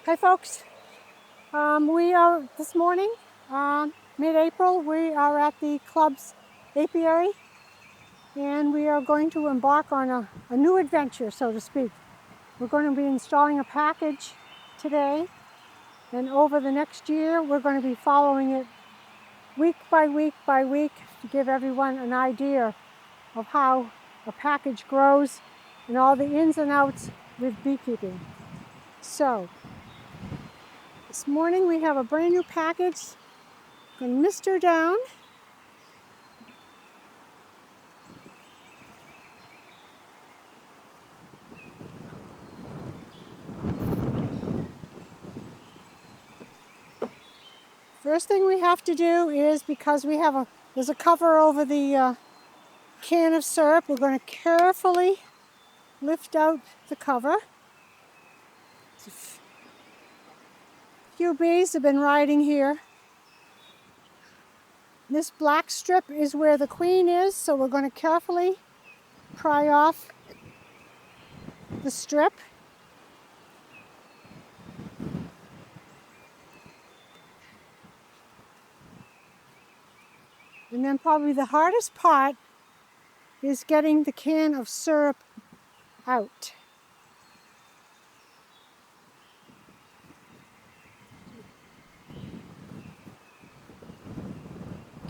Hi folks, we are this morning, mid-April, we are at the club's apiary and we are going to embark on a new adventure, so to speak. We're going to be installing a package today, and over the next year we're going to be following it week by week by week to give everyone an idea of how a package grows and all the ins and outs with beekeeping. So this morning we have a brand new package. I'm going to mist her down. First thing we have to do is, because there's a cover over the can of syrup, we're going to carefully lift out the cover. A few bees have been riding here. This black strip is where the queen is, so we're going to carefully pry off the strip. And then probably the hardest part is getting the can of syrup out.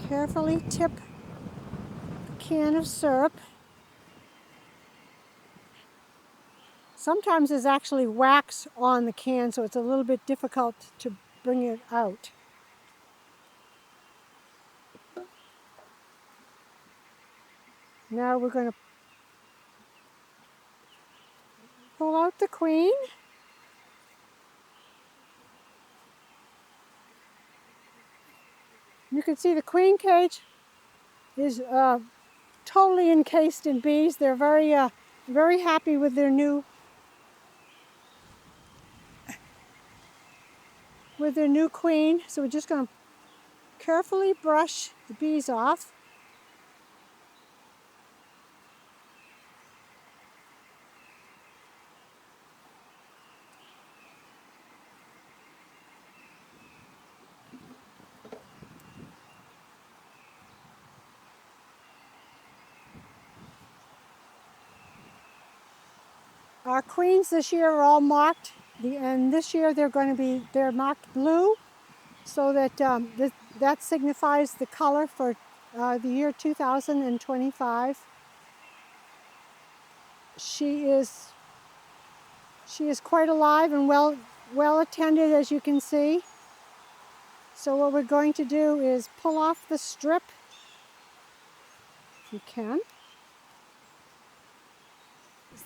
Carefully tip the can of syrup. Sometimes there's actually wax on the can, so it's a little bit difficult to bring it out. Now we're going to pull out the queen. You can see the queen cage is totally encased in bees. They're very happy with their new queen. So we're just going to carefully brush the bees off. Our queens this year are all marked, and this year they're marked blue, so that that signifies the color for the year 2025. She is quite alive and well attended, as you can see. So what we're going to do is pull off the strip, if you can.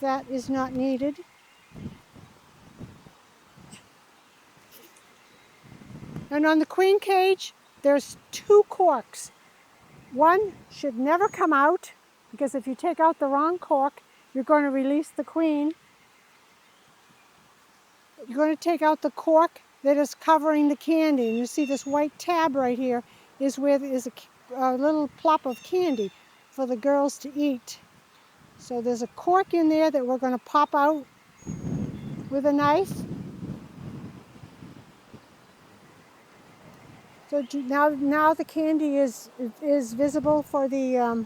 That is not needed. And on the queen cage, there's two corks. One should never come out, because if you take out the wrong cork, you're going to release the queen. You're going to take out the cork that is covering the candy. And you see this white tab right here is where there is a little plop of candy for the girls to eat. So there's a cork in there that we're going to pop out with a knife. So now the candy is visible for the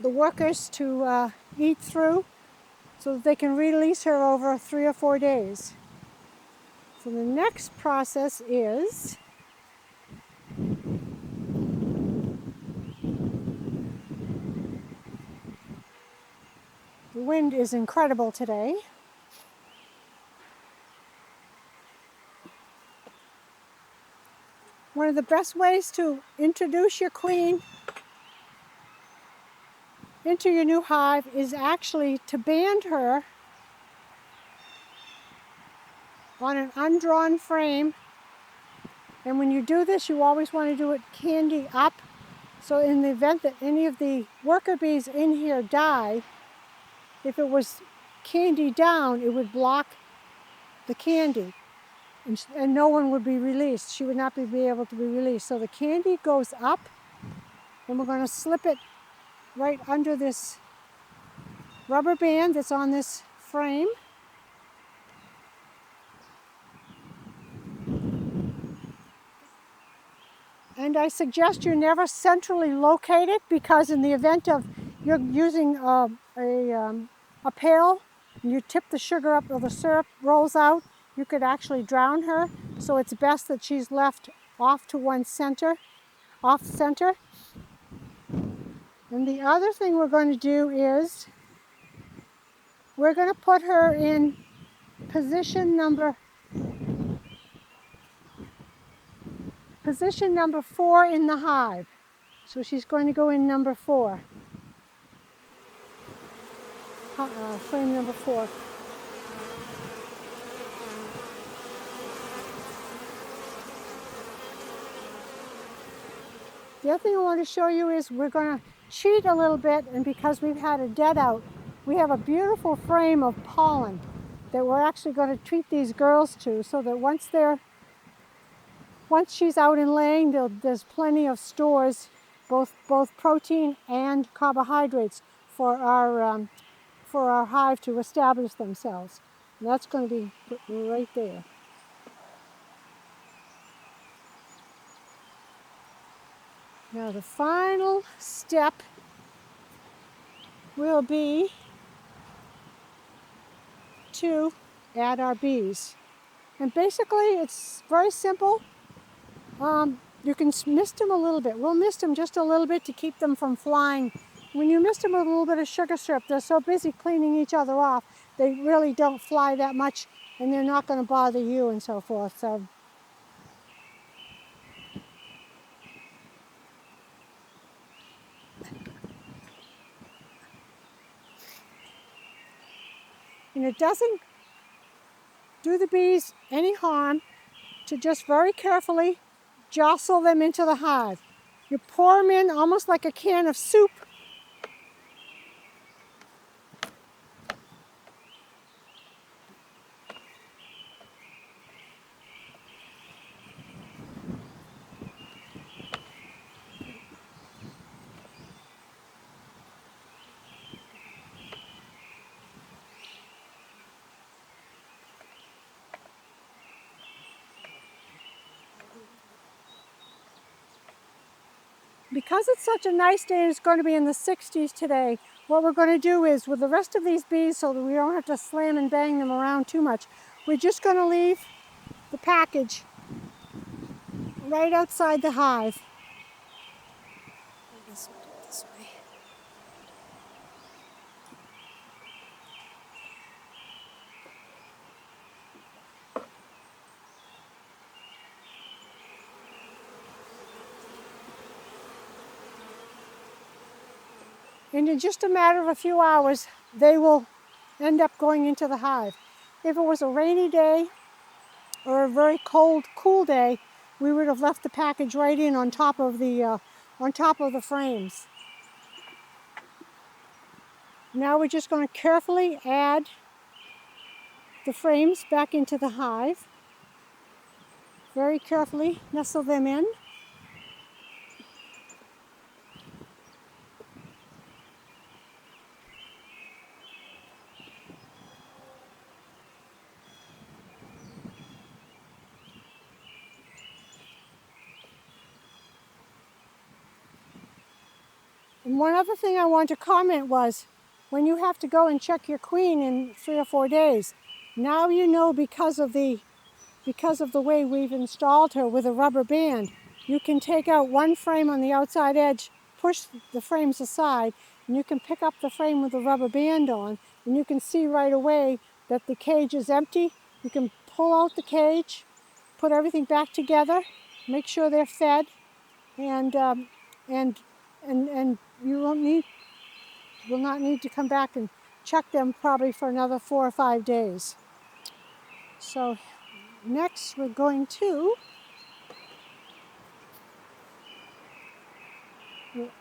workers to eat through, so that they can release her over 3 or 4 days. So the next process is the wind is incredible today. One of the best ways to introduce your queen into your new hive is actually to band her on an undrawn frame. And when you do this, you always want to do it candy up. So in the event that any of the worker bees in here die, if it was candy down, it would block the candy. And no one would be released. She would not be able to be released. So the candy goes up, and we're going to slip it right under this rubber band that's on this frame. And I suggest you never centrally locate it, because in the event of you're using a pail, and you tip the sugar up or the syrup rolls out, you could actually drown her. So it's best that she's left off to one center, off center. And the other thing we're going to do is we're going to put her in position number 4 in the hive. So she's going to go in number 4. Frame number 4. The other thing I want to show you is we're going to cheat a little bit, and because we've had a dead out, we have a beautiful frame of pollen that we're actually going to treat these girls to, so that once she's out and laying, there's plenty of stores, both protein and carbohydrates for our hive to establish themselves. And that's going to be right there. Now the final step will be to add our bees. And basically it's very simple. You can mist them a little bit. We'll mist them just a little bit to keep them from flying. When you mist them with a little bit of sugar syrup, they're so busy cleaning each other off, they really don't fly that much, and they're not going to bother you and so forth. So and it doesn't do the bees any harm to just very carefully jostle them into the hive. You pour them in almost like a can of soup. Because it's such a nice day, it's going to be in the 60s today, what we're going to do is, with the rest of these bees, so that we don't have to slam and bang them around too much, we're just going to leave the package right outside the hive. I guess we'll do it this way. And in just a matter of a few hours, they will end up going into the hive. If it was a rainy day or a very cold, cool day, we would have left the package right in on top of the frames. Now we're just going to carefully add the frames back into the hive. Very carefully nestle them in. And one other thing I want to comment was, when you have to go and check your queen in 3 or 4 days, now you know, because of the way we've installed her with a rubber band, you can take out one frame on the outside edge, push the frames aside, and you can pick up the frame with the rubber band on, and you can see right away that the cage is empty. You can pull out the cage, put everything back together, make sure they're fed, and you will not need to come back and check them probably for another 4 or 5 days. So next we're going to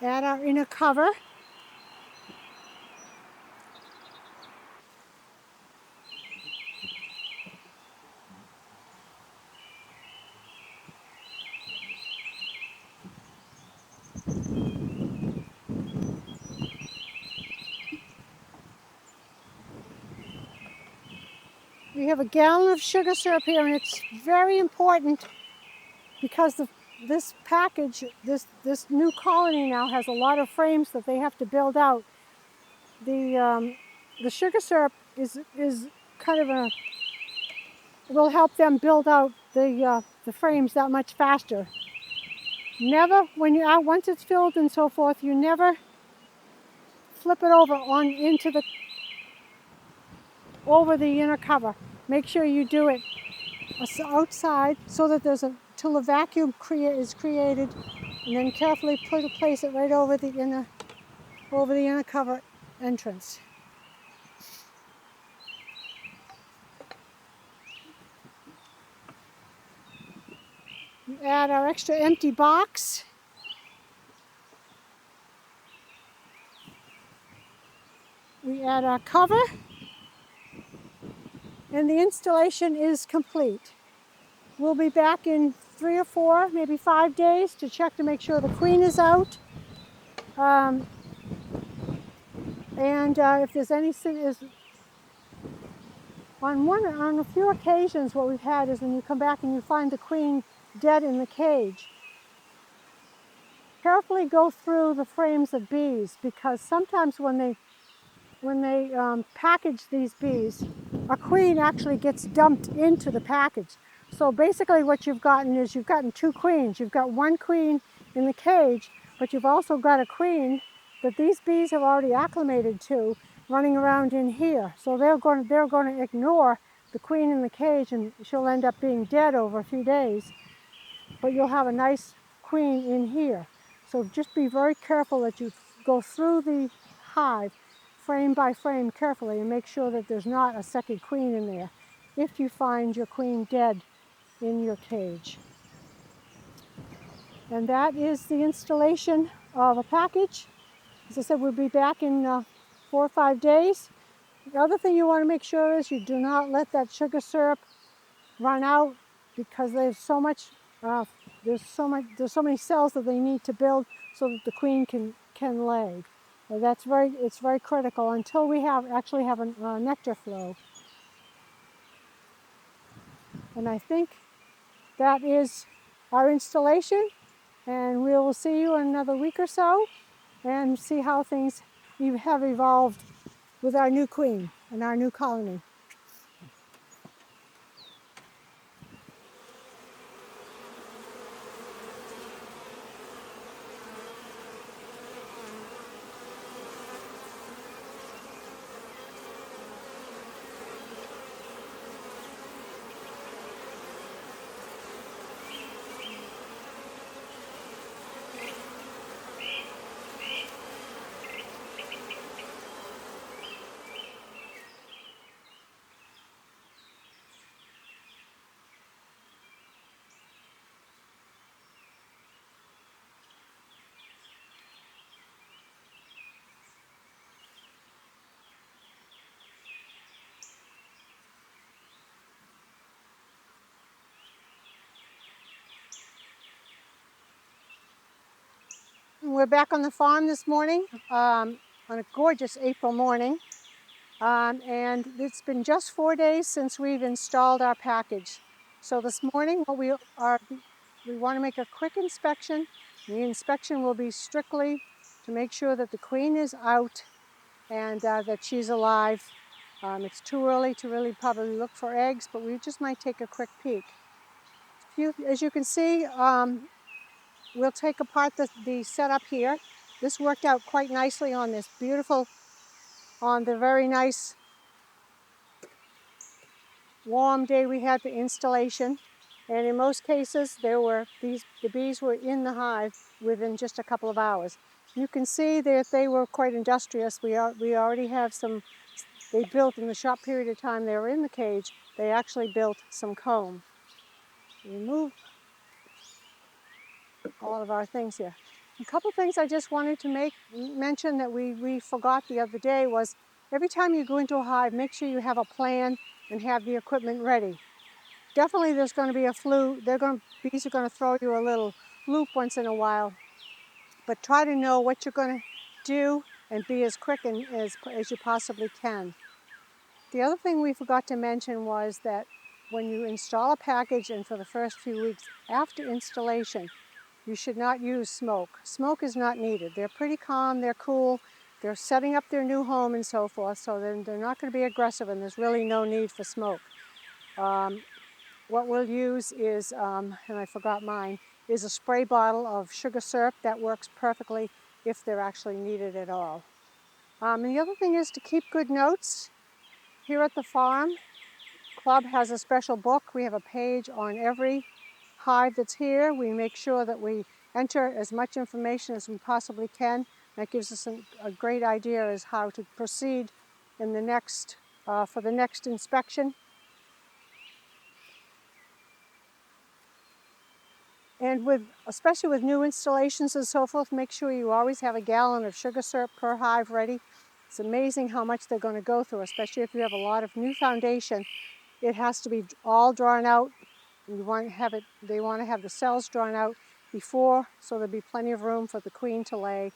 add our inner cover. We have a gallon of sugar syrup here, and it's very important, because this package, this new colony now has a lot of frames that they have to build out. The sugar syrup is kind of will help them build out the frames that much faster. Never, when you once it's filled and so forth, you never flip it over over the inner cover. Make sure you do it outside so that till a vacuum is created, and then carefully place it right over the inner cover entrance. We add our extra empty box. We add our cover, and the installation is complete. We'll be back in 3 or 4, maybe 5 days to check to make sure the queen is out. If there's anything, on a few occasions what we've had is when you come back and you find the queen dead in the cage. Carefully go through the frames of bees, because sometimes when they package these bees, a queen actually gets dumped into the package. So basically what you've gotten is you've gotten 2 queens. You've got 1 queen in the cage, but you've also got a queen that these bees have already acclimated to running around in here. So they're going to ignore the queen in the cage, and she'll end up being dead over a few days. But you'll have a nice queen in here. So just be very careful that you go through the hive frame by frame carefully and make sure that there's not a second queen in there if you find your queen dead in your cage. And that is the installation of a package. As I said, we'll be back in 4 or 5 days. The other thing you want to make sure is you do not let that sugar syrup run out, because there's so many cells that they need to build so that the queen can lay. So it's very critical until we actually have a nectar flow. And I think that is our installation, and we will see you in another week or so and see how things have evolved with our new queen and our new colony. We're back on the farm this morning on a gorgeous April morning, and it's been just 4 days since we've installed our package. So this morning we want to make a quick inspection. The inspection will be strictly to make sure that the queen is out and that she's alive. It's too early to really probably look for eggs, but we just might take a quick peek. As you can see, we'll take apart the setup here. This worked out quite nicely on the very nice warm day we had for installation. And in most cases, the bees were in the hive within just a couple of hours. You can see that they were quite industrious. We already have they built in the short period of time they were in the cage, they actually built some comb. Remove all of our things here. A couple things I just wanted to mention that we forgot the other day was, every time you go into a hive, make sure you have a plan and have the equipment ready. Definitely there's going to be a flu. Bees are going to throw you a little loop once in a while, but try to know what you're going to do and be as quick as you possibly can. The other thing we forgot to mention was that when you install a package, and for the first few weeks after installation, you should not use smoke. Smoke is not needed. They're pretty calm, they're cool, they're setting up their new home and so forth, so then they're not going to be aggressive, and there's really no need for smoke. What we'll use is, and I forgot mine, is a spray bottle of sugar syrup that works perfectly if they're actually needed at all. And the other thing is to keep good notes. Here at the farm club has a special book. We have a page on every hive that's here. We make sure that we enter as much information as we possibly can. That gives us a great idea as how to proceed in the next, for the next inspection. And especially with new installations and so forth, make sure you always have a gallon of sugar syrup per hive ready. It's amazing how much they're going to go through, especially if you have a lot of new foundation. It has to be all drawn out. You want to have it, they want to have the cells drawn out before, so there'll be plenty of room for the queen to lay.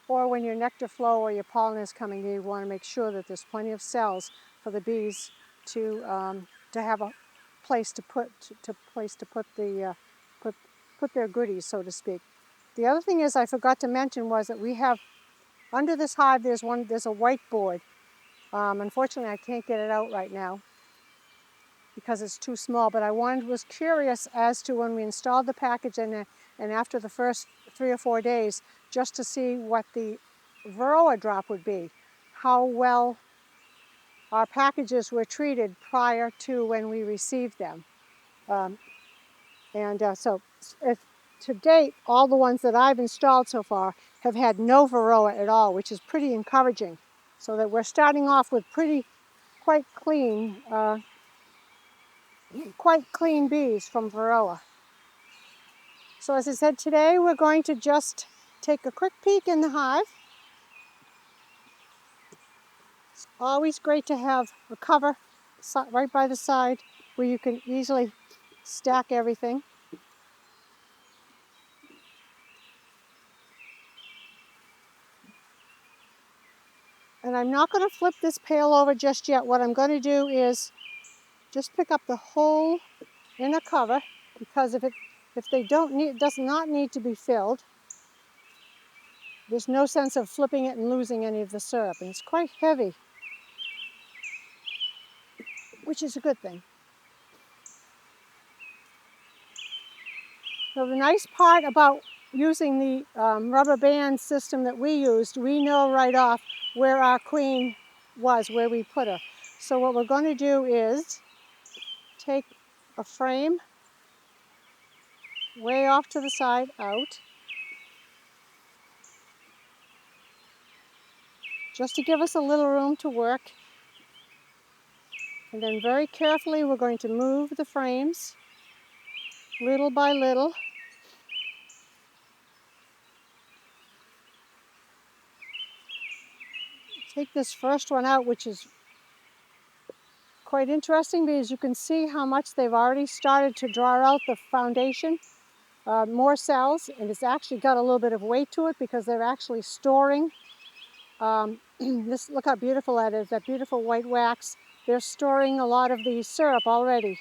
Or when your nectar flow or your pollen is coming in, you want to make sure that there's plenty of cells for the bees to have a place to put put their goodies, so to speak. The other thing is I forgot to mention was that we have under this hive there's a whiteboard. Unfortunately, I can't get it out right now because it's too small, but I was curious as to when we installed the package and after the first 3 or 4 days, just to see what the Varroa drop would be, how well our packages were treated prior to when we received them. So to date, all the ones that I've installed so far have had no Varroa at all, which is pretty encouraging. So that we're starting off with quite clean bees from Varroa. So as I said, today we're going to just take a quick peek in the hive. It's always great to have a cover right by the side where you can easily stack everything. And I'm not going to flip this pail over just yet. What I'm going to do is just pick up the whole inner cover, because if it does not need to be filled, there's no sense of flipping it and losing any of the syrup. And it's quite heavy, which is a good thing. So the nice part about using the rubber band system that we used, we know right off where our queen was, where we put her. So what we're going to do is take a frame way off to the side out, just to give us a little room to work. And then very carefully we're going to move the frames little by little. Take this first one out, which is quite interesting because you can see how much they've already started to draw out the foundation. More cells, and it's actually got a little bit of weight to it because they're actually storing look how beautiful that is, that beautiful white wax. They're storing a lot of the syrup already.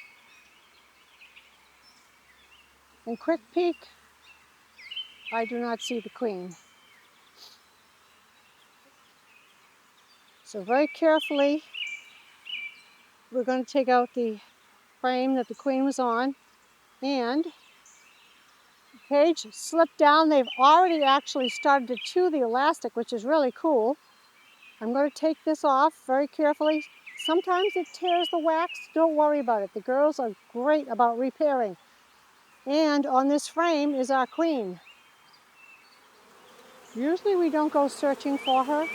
And quick peek, I do not see the queen. So very carefully, we're going to take out the frame that the queen was on, and the page slipped down. They've already actually started to chew the elastic, which is really cool. I'm going to take this off very carefully. Sometimes it tears the wax. Don't worry about it. The girls are great about repairing. And on this frame is our queen. Usually we don't go searching for her,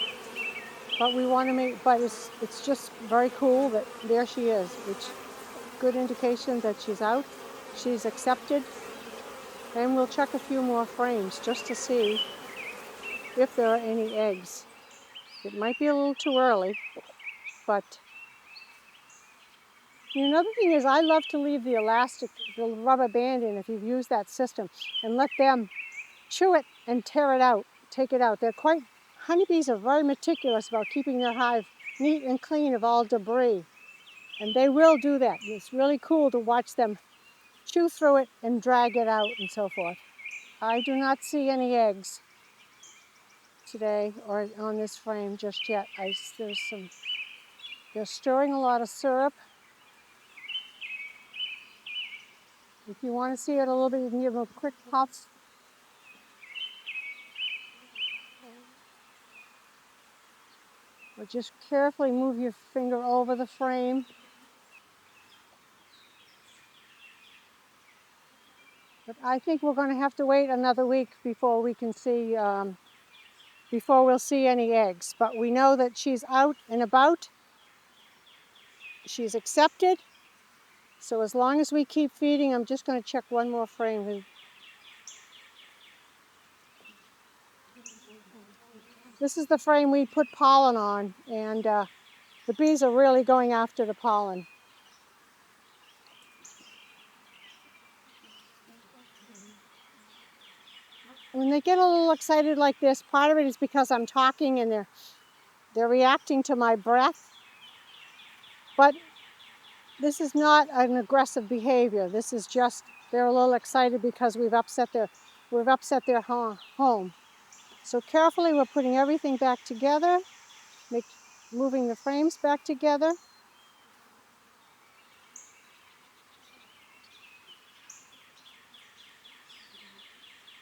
but it's just very cool that there she is, which good indication that she's out. She's accepted. And we'll check a few more frames just to see if there are any eggs. It might be a little too early, but another thing is I love to leave the rubber band in if you've used that system, and let them chew it and tear it out, take it out. Honeybees are very meticulous about keeping their hive neat and clean of all debris, and they will do that. It's really cool to watch them chew through it and drag it out and so forth. I do not see any eggs today or on this frame just yet. They're stirring a lot of syrup. If you want to see it a little bit, you can give them a quick puff. Or just carefully move your finger over the frame. But I think we're going to have to wait another week before we can see, before we'll see any eggs. But we know that she's out and about. She's accepted. So as long as we keep feeding, I'm just going to check one more frame. This is the frame we put pollen on, and the bees are really going after the pollen. When they get a little excited like this, part of it is because I'm talking and they're reacting to my breath. But this is not an aggressive behavior. This is just they're a little excited because we've upset their home. So carefully we're putting everything back together, moving the frames back together.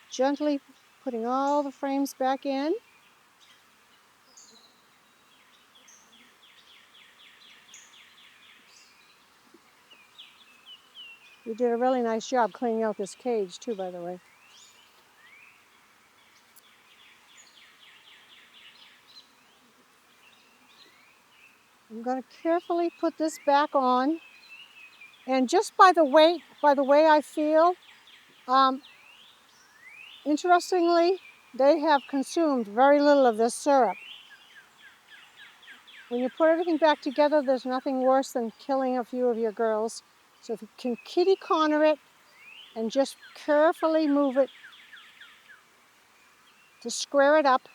Gently putting all the frames back in. You did a really nice job cleaning out this cage too, by the way. I'm going to carefully put this back on, and just by the weight, by the way I feel, interestingly, they have consumed very little of this syrup. When you put everything back together, there's nothing worse than killing a few of your girls. So if you can kitty corner it and just carefully move it to square it up,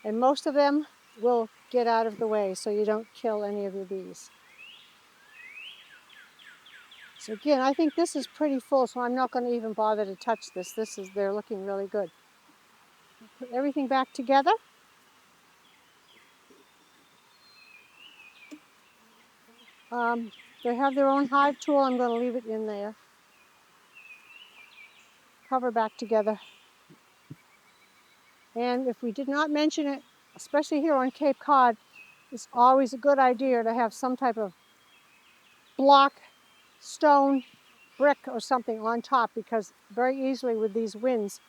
and most of them will get out of the way so you don't kill any of your bees. So again, I think this is pretty full, so I'm not going to even bother to touch this. They're looking really good. Put everything back together. They have their own hive tool. I'm going to leave it in there. Cover back together. And if we did not mention it, especially here on Cape Cod, it's always a good idea to have some type of block, stone, brick, or something on top, because very easily with these winds,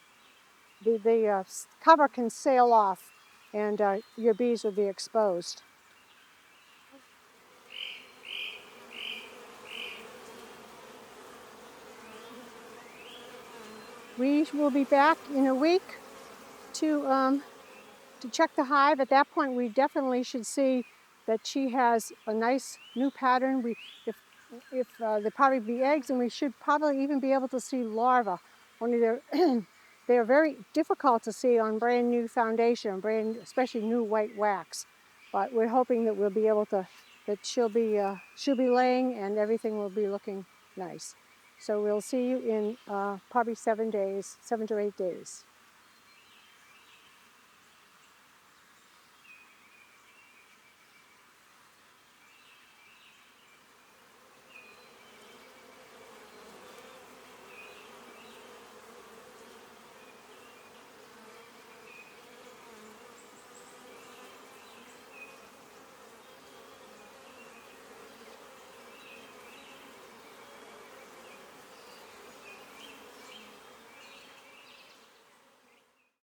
the cover can sail off and your bees will be exposed. We will be back in a week to check the hive. At that point, we definitely should see that she has a nice new pattern. If there probably be eggs, and we should probably even be able to see larvae. Only they're very difficult to see on brand new foundation, especially new white wax. But we're hoping that we'll be able to, that she'll be laying and everything will be looking nice. So we'll see you in probably 7 to 8 days.